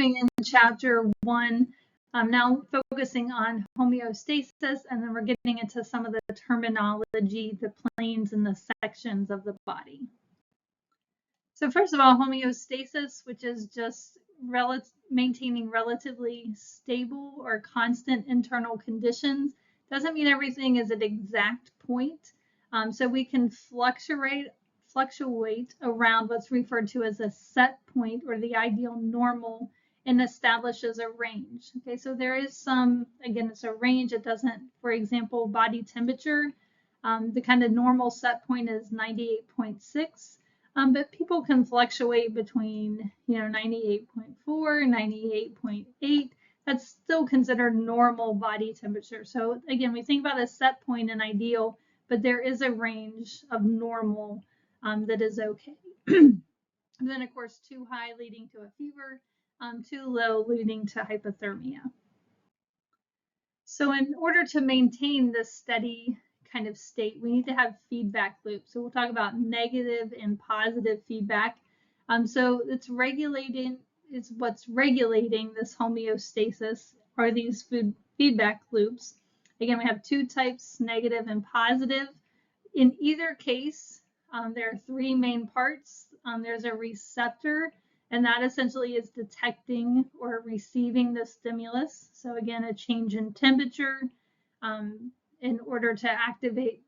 continuing in chapter 1, now focusing on homeostasis, and then we're getting into some of the terminology, the planes and the sections of the body. So first of all, homeostasis, which is just maintaining relatively stable or constant internal conditions, doesn't mean everything is at exact point. So we can fluctuate around what's referred to as a set point or the ideal normal, and establishes a range. Okay, so there is some, again, it's a range. It doesn't, for example, body temperature, the kind of normal set point is 98.6. But people can fluctuate between, 98.4, 98.8. That's still considered normal body temperature. So again, we think about a set point and ideal, but there is a range of normal that is okay. And then, of course, too high leading to a fever, too low leading to hypothermia. So in order to maintain this steady kind of state, we need to have feedback loops. So we'll talk about negative and positive feedback. So what's regulating this homeostasis are these feedback loops. Again, we have two types, negative and positive. In either case, there are three main parts. There's a receptor, and that essentially is detecting or receiving the stimulus. So again, a change in temperature in order to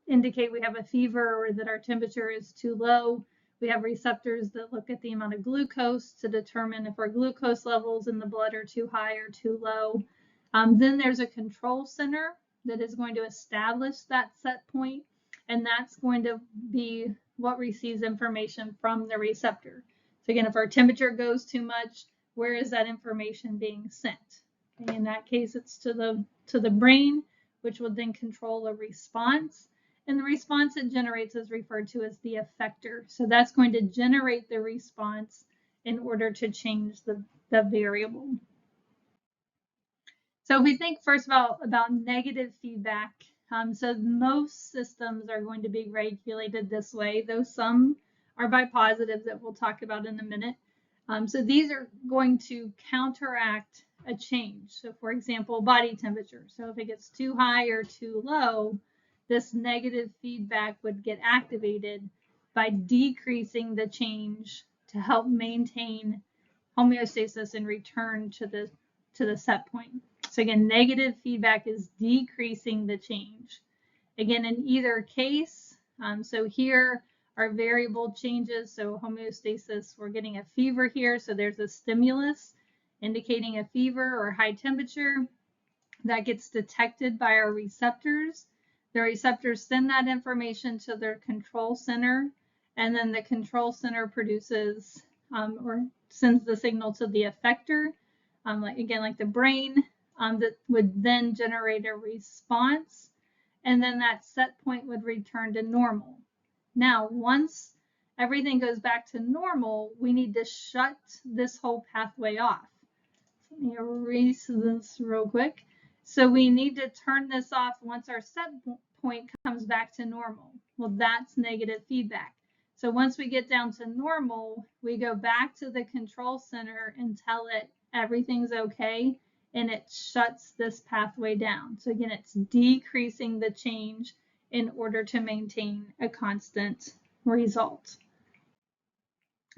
indicate we have a fever or that our temperature is too low. We have receptors that look at the amount of glucose to determine if our glucose levels in the blood are too high or too low. Then there's a control center that is going to establish that set point, and that's going to be what receives information from the receptor. So again, if our temperature goes too much, where is that information being sent? Okay, in that case, it's to the brain, which will then control a response. And the response it generates is referred to as the effector. So that's going to generate the response in order to change the variable. So if we think first about negative feedback, so most systems are going to be regulated this way, though some are by positive that we'll talk about in a minute. So these are going to counteract a change. So for example, body temperature. So if it gets too high or too low, this negative feedback would get activated by decreasing the change to help maintain homeostasis and return to the set point. So again, negative feedback is decreasing the change. Again, in either case, so here are variable changes. So homeostasis, we're getting a fever here. So there's a stimulus indicating a fever or high temperature that gets detected by our receptors. The receptors send that information to their control center, and then the control center produces or sends the signal to the effector, like the brain, that would then generate a response, and then that set point would return to normal. Now, once everything goes back to normal, we need to shut this whole pathway off. Let me erase this real quick. So we need to turn this off once our set point comes back to normal. Well, that's negative feedback. So once we get down to normal, we go back to the control center and tell it everything's okay, and it shuts this pathway down. So again, it's decreasing the change in order to maintain a constant result.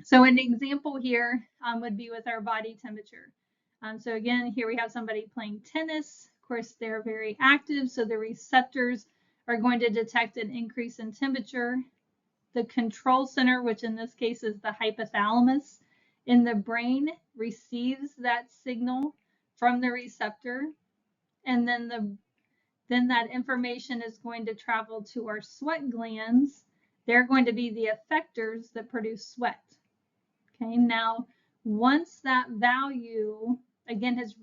So an example here would be with our body temperature. So again, here we have somebody playing tennis. Of course, they're very active, so the receptors are going to detect an increase in temperature. The control center, which in this case is the hypothalamus in the brain, receives that signal from the receptor, and then that information is going to travel to our sweat glands. They're going to be the effectors that produce sweat. Okay, now once that value again has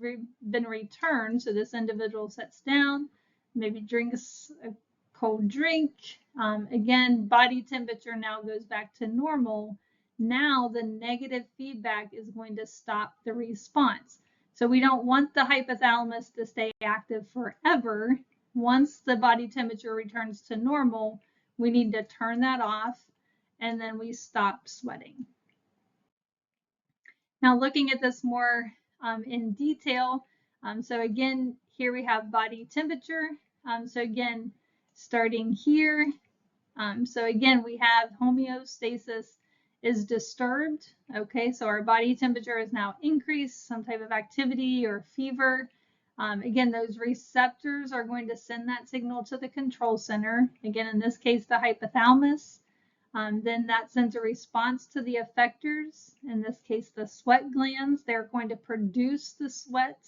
been returned, so this individual sits down, maybe drinks a cold drink, again, body temperature now goes back to normal. Now the negative feedback is going to stop the response. So we don't want the hypothalamus to stay active forever. Once the body temperature returns to normal, we need to turn that off, and then we stop sweating. Now looking at this more in detail. So again, here we have body temperature. So again, starting here. So again, we have homeostasis is disturbed. Okay, so our body temperature is now increased, some type of activity or fever. Again, those receptors are going to send that signal to the control center. Again, in this case, the hypothalamus. Then that sends a response to the effectors. In this case, the sweat glands. They're going to produce the sweat.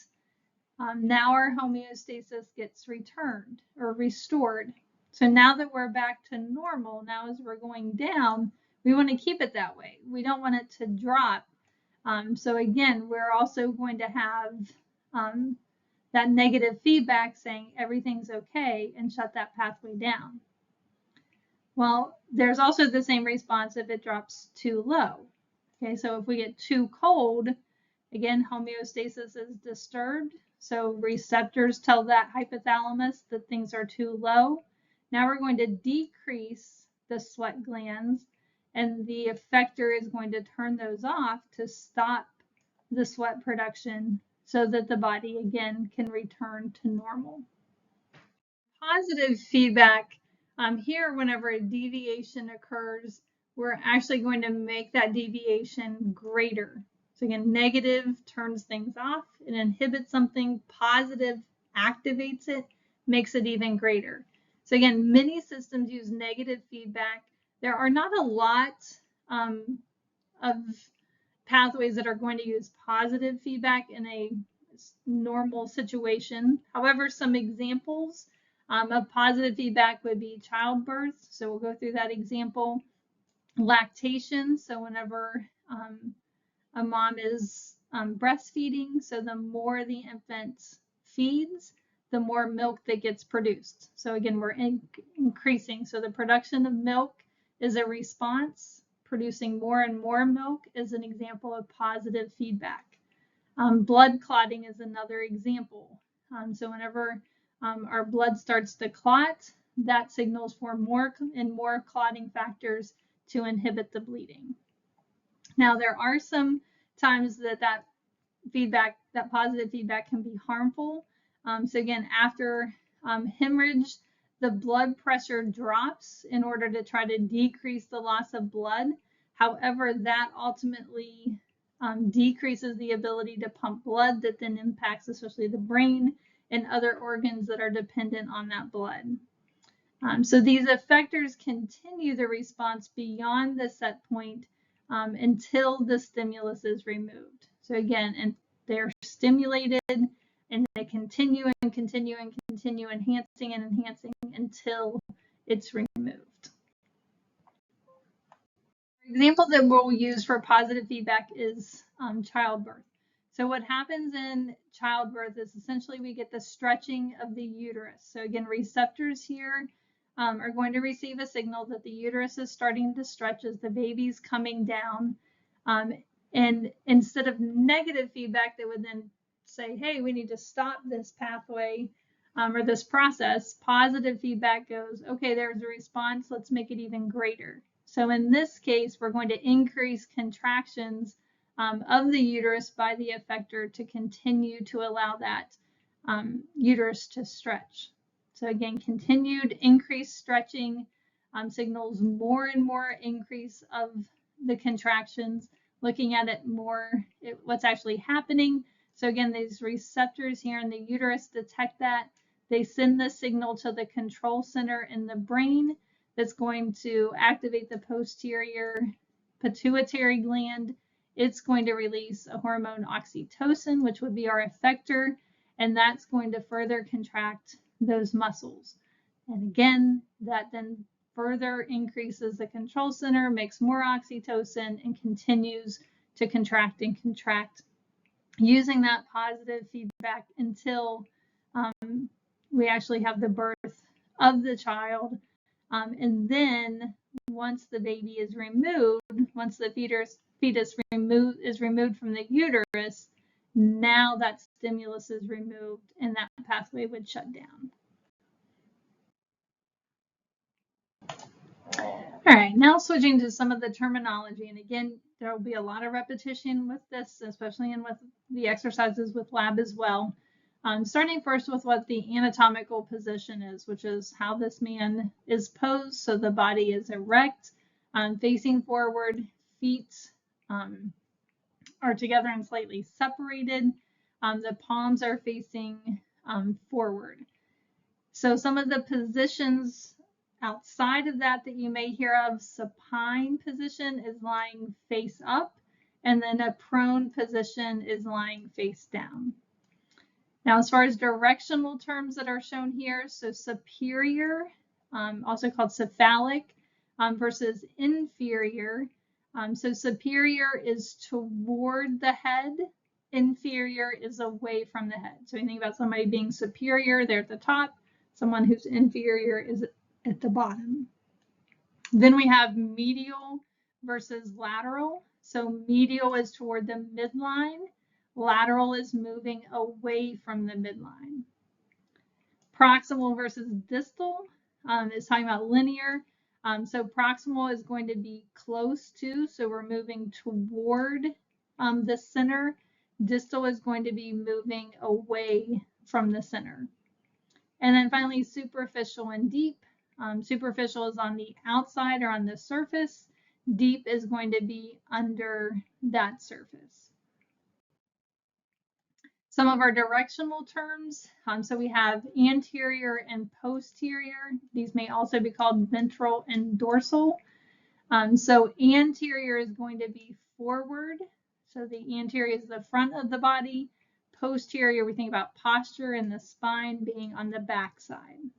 Now our homeostasis gets returned or restored. So now that we're back to normal, now as we're going down, we want to keep it that way. We don't want it to drop. So again, we're also going to have that negative feedback saying everything's okay and shut that pathway down. Well, there's also the same response if it drops too low. Okay, so if we get too cold, again, homeostasis is disturbed. So receptors tell that hypothalamus that things are too low. Now we're going to decrease the sweat glands, and the effector is going to turn those off to stop the sweat production so that the body again can return to normal. Positive feedback. Here, whenever a deviation occurs, we're actually going to make that deviation greater. So again, negative turns things off, it inhibits something, positive activates it, makes it even greater. So again, many systems use negative feedback. There are not a lot of pathways that are going to use positive feedback in a normal situation. However, some examples of positive feedback would be childbirth. So we'll go through that example. Lactation. So whenever a mom is breastfeeding, so the more the infant feeds, the more milk that gets produced. So again, we're increasing. So the production of milk is a response. Producing more and more milk is an example of positive feedback. Blood clotting is another example. So whenever our blood starts to clot, that signals for more and more clotting factors to inhibit the bleeding. Now, there are some times that feedback, that positive feedback can be harmful. So again, after hemorrhage, the blood pressure drops in order to try to decrease the loss of blood. However, that ultimately decreases the ability to pump blood that then impacts especially the brain and other organs that are dependent on that blood. So these effectors continue the response beyond the set point until the stimulus is removed. So again, and they're stimulated and they continue and continue and continue enhancing and enhancing until it's removed. An example that we'll use for positive feedback is childbirth. So what happens in childbirth is essentially we get the stretching of the uterus. So again, receptors here are going to receive a signal that the uterus is starting to stretch as the baby's coming down. And instead of negative feedback that would then say, hey, we need to stop this pathway or this process, positive feedback goes, okay, there's a response, let's make it even greater. So in this case, we're going to increase contractions of the uterus by the effector to continue to allow that uterus to stretch. So again, continued increased stretching signals more and more increase of the contractions, looking at it more, what's actually happening. So again, these receptors here in the uterus detect that. They send the signal to the control center in the brain that's going to activate the posterior pituitary gland. It's going to release a hormone oxytocin, which would be our effector, and that's going to further contract those muscles. And again, that then further increases the control center, makes more oxytocin, and continues to contract and contract using that positive feedback until we actually have the birth of the child. And then once the baby is removed, once the fetus is removed from the uterus, now that stimulus is removed and that pathway would shut down. All right, now switching to some of the terminology. And again, there will be a lot of repetition with this, especially in with the exercises with lab as well. Starting first with what the anatomical position is, which is how this man is posed. So the body is erect, facing forward, feet are together and slightly separated. The palms are facing forward. So some of the positions outside of that that you may hear of, supine position is lying face up, and then a prone position is lying face down. Now, as far as directional terms that are shown here, so superior, also called cephalic, versus inferior. So superior is toward the head, inferior is away from the head. So you think about somebody being superior, they're at the top, someone who's inferior is at the bottom. Then we have medial versus lateral. So medial is toward the midline, lateral is moving away from the midline. Proximal versus distal is talking about linear. So proximal is going to be close to, so we're moving toward the center. Distal is going to be moving away from the center. And then finally, superficial and deep. Superficial is on the outside or on the surface. Deep is going to be under that surface. Some of our directional terms, so we have anterior and posterior. These may also be called ventral and dorsal. So anterior is going to be forward. So the anterior is the front of the body. Posterior, we think about posture and the spine being on the back side.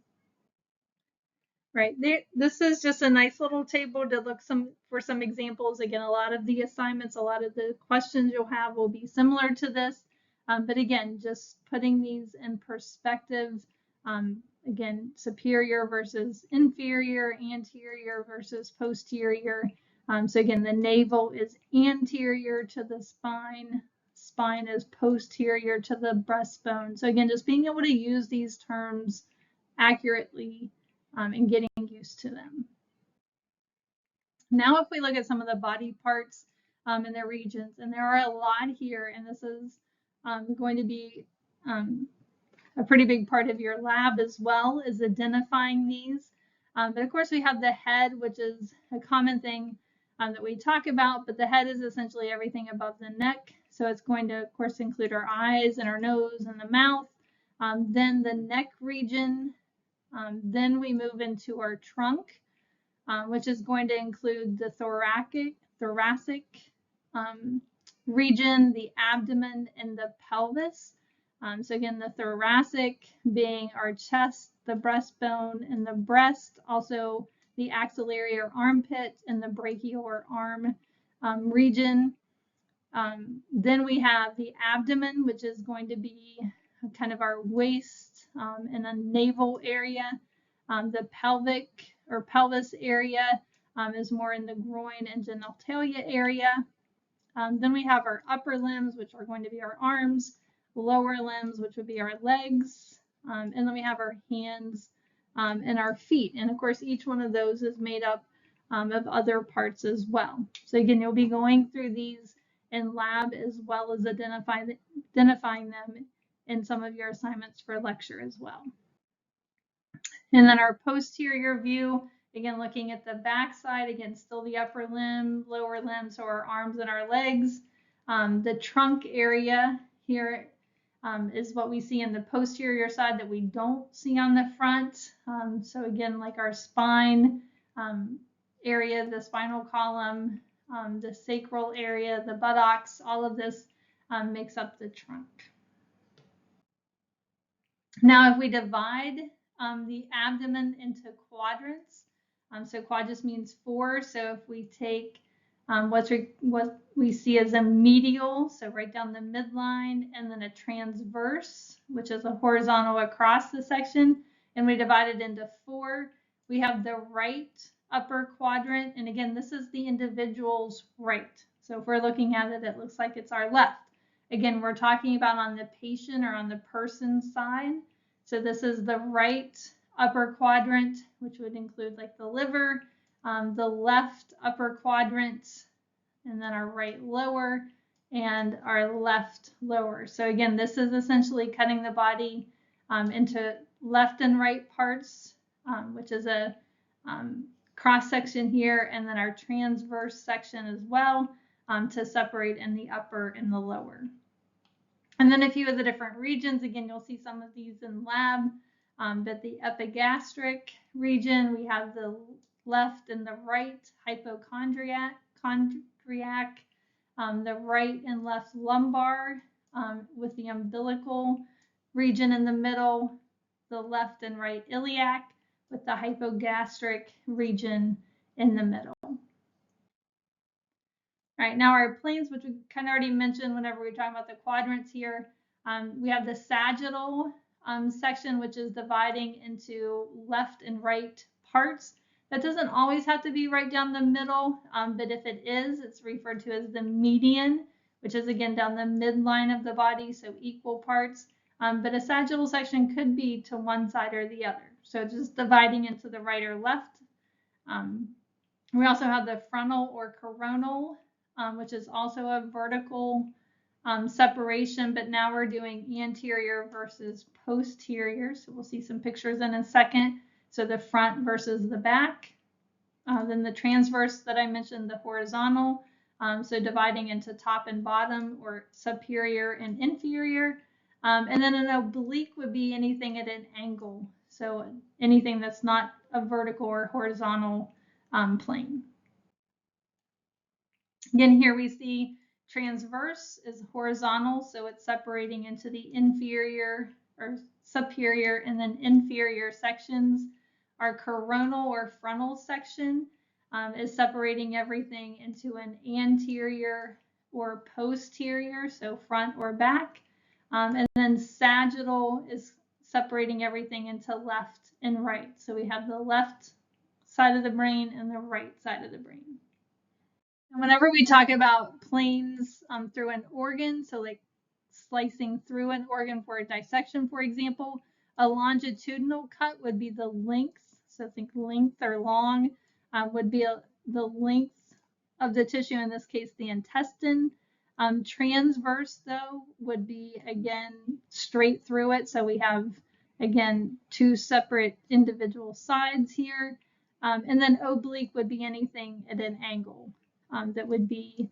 Right, this is just a nice little table to look for some examples. Again, a lot of the assignments, a lot of the questions you'll have will be similar to this. But again, just putting these in perspective, again, superior versus inferior, anterior versus posterior. So again, the navel is anterior to the spine, spine is posterior to the breastbone. So again, just being able to use these terms accurately and getting used to them. Now, if we look at some of the body parts and their regions, and there are a lot here, and this is going to be a pretty big part of your lab as well, is identifying these. But of course, we have the head, which is a common thing that we talk about, but the head is essentially everything above the neck. So it's going to, of course, include our eyes and our nose and the mouth. Then the neck region. Then we move into our trunk, which is going to include the thoracic region, the abdomen, and the pelvis. So again, the thoracic being our chest, the breastbone, and the breast, also the axillary or armpit and the brachial or arm region. Then we have the abdomen, which is going to be kind of our waist and a navel area. The pelvic or pelvis area is more in the groin and genitalia area. Then we have our upper limbs, which are going to be our arms, lower limbs, which would be our legs, and then we have our hands and our feet. And of course, each one of those is made up of other parts as well. So again, you'll be going through these in lab as well as identifying them in some of your assignments for lecture as well. And then our posterior view, again, looking at the back side, again, still the upper limb, lower limb, so our arms and our legs. The trunk area here is what we see in the posterior side that we don't see on the front. So again, like our spine area, the spinal column, the sacral area, the buttocks, all of this makes up the trunk. Now, if we divide the abdomen into quadrants, so quad just means 4. So if we take what we see as a medial, so right down the midline, and then a transverse, which is a horizontal across the section, and we divide it into 4, we have the right upper quadrant. And again, this is the individual's right. So if we're looking at it, it looks like it's our left. Again, we're talking about on the patient or on the person's side. So this is the right upper quadrant, which would include like the liver, the left upper quadrant, and then our right lower, and our left lower. So again, this is essentially cutting the body into left and right parts, which is a cross section here, and then our transverse section as well, to separate in the upper and the lower. And then a few of the different regions, again, you'll see some of these in lab, but the epigastric region, we have the left and the right hypochondriac, the right and left lumbar, with the umbilical region in the middle, the left and right iliac, with the hypogastric region in the middle. All right, now our planes, which we kind of already mentioned whenever we were talking about the quadrants here, we have the sagittal section, which is dividing into left and right parts. That doesn't always have to be right down the middle, but if it is, it's referred to as the median, which is again down the midline of the body, so equal parts. But a sagittal section could be to one side or the other, so just dividing into the right or left. We also have the frontal or coronal, which is also a vertical separation, but now we're doing anterior versus posterior. So we'll see some pictures in a second. So the front versus the back. Then the transverse that I mentioned, the horizontal. So dividing into top and bottom, or superior and inferior. And then an oblique would be anything at an angle. So anything that's not a vertical or horizontal plane. Again, here we see transverse is horizontal, so it's separating into the inferior or superior and then inferior sections. Our coronal or frontal section is separating everything into an anterior or posterior, so front or back. And then sagittal is separating everything into left and right. So we have the left side of the brain and the right side of the brain. And whenever we talk about planes through an organ, so like slicing through an organ for a dissection, for example, a longitudinal cut would be the length. So think length or long would be the length of the tissue, in this case, the intestine. Transverse, though, would be, again, straight through it. So we have, again, two separate individual sides here. And then oblique would be anything at an angle that would be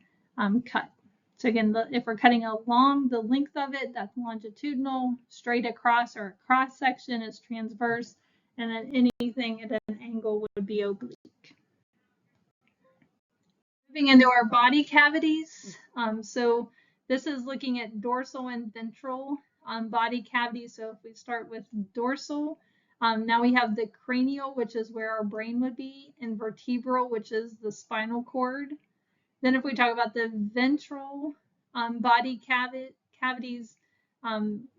cut. So again, if we're cutting along the length of it, that's longitudinal. Straight across or cross section is transverse. And then anything at an angle would be oblique. Moving into our body cavities. So this is looking at dorsal and ventral body cavities. So if we start with dorsal, now we have the cranial, which is where our brain would be, and vertebral, which is the spinal cord. Then if we talk about the ventral body cavities,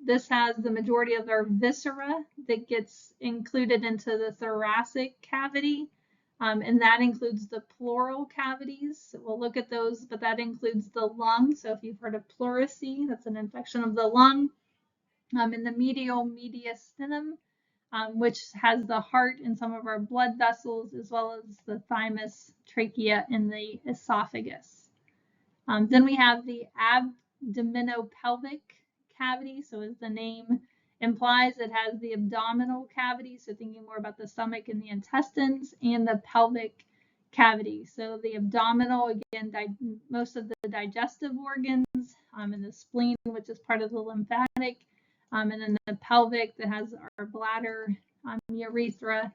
this has the majority of our viscera that gets included into the thoracic cavity. And that includes the pleural cavities. We'll look at those, but that includes the lung. So if you've heard of pleurisy, that's an infection of the lung. And the medial mediastinum, which has the heart and some of our blood vessels, as well as the thymus, trachea, and the esophagus. Then we have the abdominopelvic cavity. So as the name implies, it has the abdominal cavity, so thinking more about the stomach and the intestines, and the pelvic cavity. So the abdominal, again, most of the digestive organs, and the spleen, which is part of the lymphatic, and then the pelvic that has our bladder, urethra,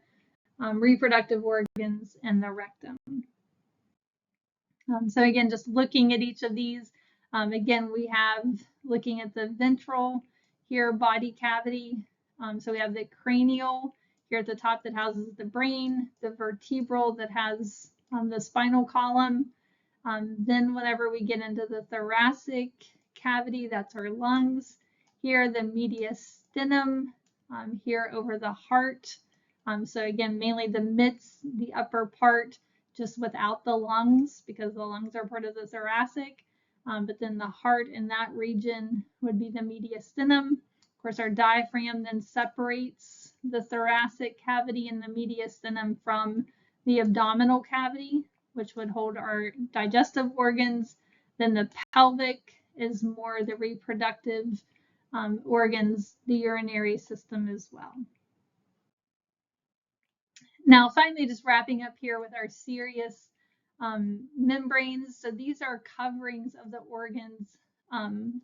reproductive organs, and the rectum. So again, just looking at each of these, again, we have looking at the ventral here body cavity. So we have the cranial here at the top that houses the brain, the vertebral that has the spinal column. Then whenever we get into the thoracic cavity, that's our lungs. Here, the mediastinum, here over the heart. So again, mainly the midst, the upper part, just without the lungs, because the lungs are part of the thoracic. But then the heart in that region would be the mediastinum. Of course, our diaphragm then separates the thoracic cavity and the mediastinum from the abdominal cavity, which would hold our digestive organs. Then the pelvic is more the reproductive organs, the urinary system as well. Now, finally, just wrapping up here with our serous membranes. So these are coverings of the organs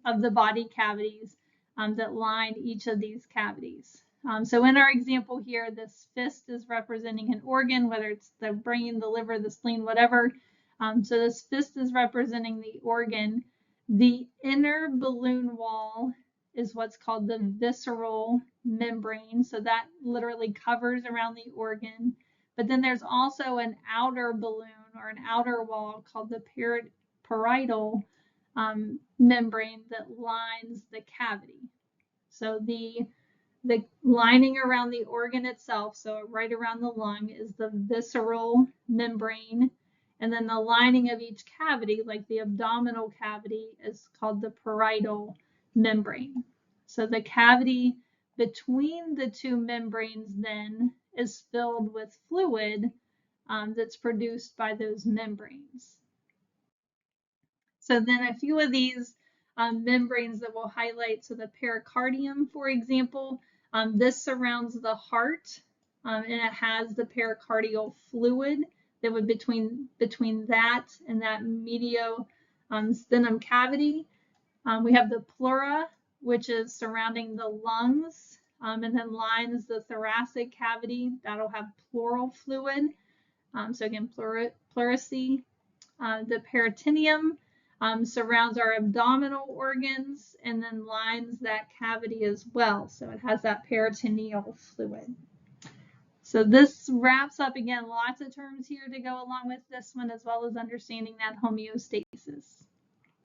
of the body cavities that line each of these cavities. So in our example here, this fist is representing an organ, whether it's the brain, the liver, the spleen, whatever. So this fist is representing the organ. The inner balloon wall is what's called the visceral membrane. So that literally covers around the organ. But then there's also an outer balloon or an outer wall called the parietal membrane that lines the cavity. So the lining around the organ itself, so right around the lung, is the visceral membrane. And then the lining of each cavity, like the abdominal cavity, is called the parietal membrane. So the cavity between the two membranes then is filled with fluid that's produced by those membranes. So then a few of these membranes that we'll highlight. So the pericardium, for example, this surrounds the heart and it has the pericardial fluid that would between that and that mediastinum cavity. We have the pleura, which is surrounding the lungs and then lines the thoracic cavity. That'll have pleural fluid. So again, pleurisy. The peritoneum surrounds our abdominal organs and then lines that cavity as well. So it has that peritoneal fluid. So this wraps up, again, lots of terms here to go along with this one, as well as understanding that homeostasis.